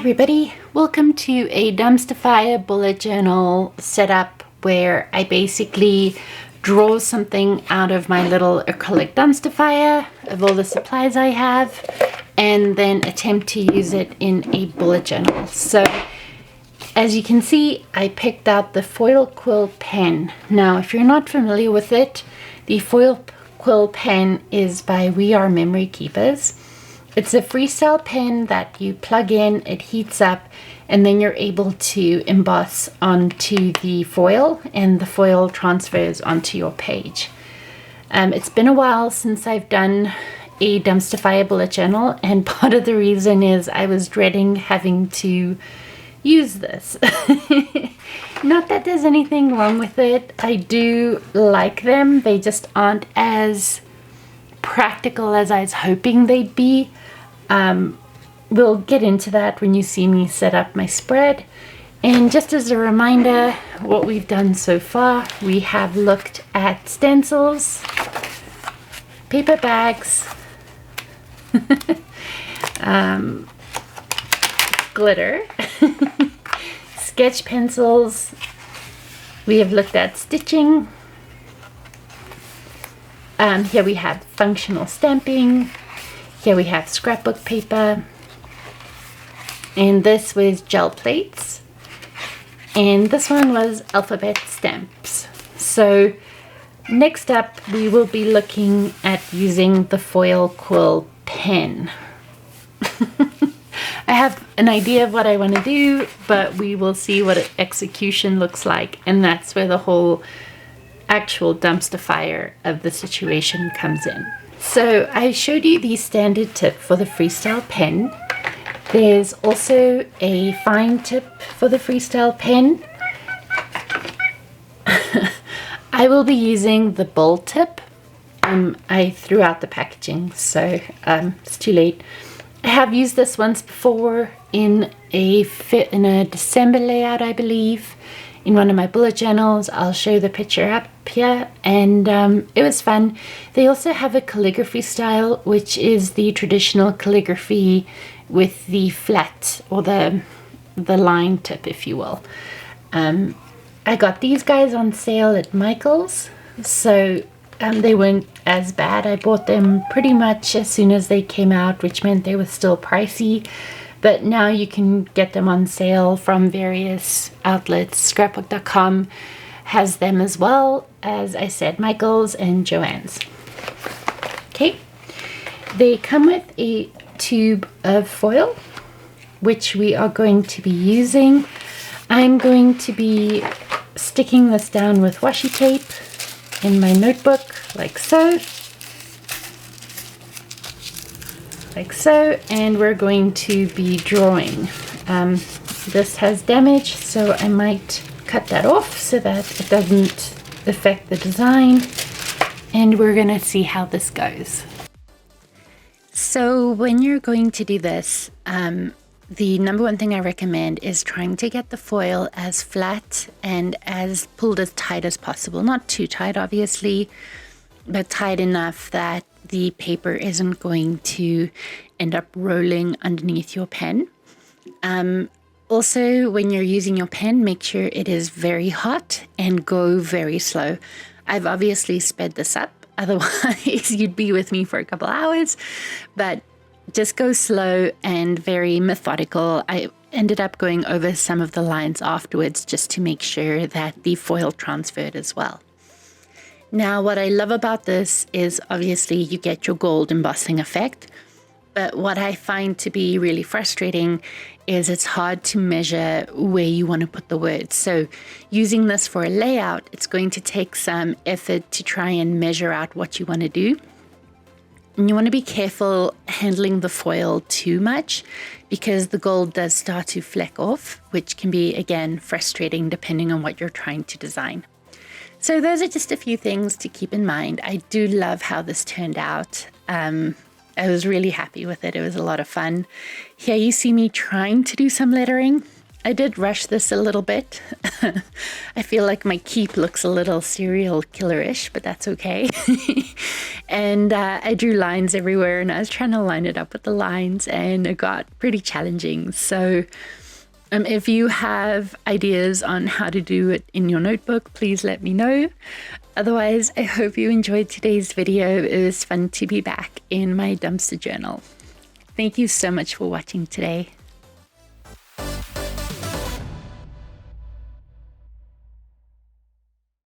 everybody, welcome to a dumpster fire bullet journal setup where I basically draw something out of my little acrylic dumpster fire of all the supplies I have and then attempt to use it in a bullet journal. So as you can see, I picked out the foil quill pen. Now if you're not familiar with it, the foil quill pen is by We Are Memory Keepers. It's a freestyle pen that you plug in, it heats up, and then you're able to emboss onto the foil, and the foil transfers onto your page. It's been a while since I've done a dumpster fire bullet journal, and part of the reason is I was dreading having to use this. Not that there's anything wrong with it. I do like them. They just aren't as practical as I was hoping they'd be. We'll get into that when you see me set up my spread. And just as a reminder, what we've done so far, we have looked at stencils, paper bags, glitter, sketch pencils, we have looked at stitching, here we have functional stamping, here we have scrapbook paper, and this was gel plates, and this one was alphabet stamps. So next up we will be looking at using the foil quill pen. I have an idea of what I want to do, but we will see what execution looks like, and that's where the whole actual dumpster fire of the situation comes in. So I showed you the standard tip for the freestyle pen. There's also a fine tip for the freestyle pen. I will be using the bold tip. I threw out the packaging, so it's too late. I have used this once before in a December layout, I believe, in one of my bullet journals. I'll show the picture up here, and it was fun. They also have a calligraphy style, which is the traditional calligraphy with the flat or the line tip, if you will. I got these guys on sale at Michael's, so they weren't as bad. I bought them pretty much as soon as they came out, which meant they were still pricey. But now you can get them on sale from various outlets. Scrapbook.com has them as well, as I said, Michael's and Joann's. Okay, they come with a tube of foil, which we are going to be using. I'm going to be sticking this down with washi tape in my notebook, like so. Like so, and we're going to be drawing. This has damage, so I might cut that off so that it doesn't affect the design, and we're gonna see how this goes. So when you're going to do this, the number one thing I recommend is trying to get the foil as flat and as pulled as tight as possible. Not too tight, obviously, but tight enough that the paper isn't going to end up rolling underneath your pen. Also, when you're using your pen, make sure it is very hot and go very slow. I've obviously sped this up, otherwise you'd be with me for a couple hours, but just go slow and very methodical. I ended up going over some of the lines afterwards just to make sure that the foil transferred as well. Now, what I love about this is obviously you get your gold embossing effect, but what I find to be really frustrating is it's hard to measure where you want to put the words. So using this for a layout, it's going to take some effort to try and measure out what you want to do. And you want to be careful handling the foil too much, because the gold does start to fleck off, which can be, again, frustrating depending on what you're trying to design. So those are just a few things to keep in mind. I do love how this turned out. I was really happy with it. It was a lot of fun. Here you see me trying to do some lettering. I did rush this a little bit. I feel like my keep looks a little serial killer-ish, but that's okay. And I drew lines everywhere, and I was trying to line it up with the lines, and it got pretty challenging. So if you have ideas on how to do it in your notebook, please let me know. Otherwise, I hope you enjoyed today's video. It was fun to be back in my dumpster journal. Thank you so much for watching today.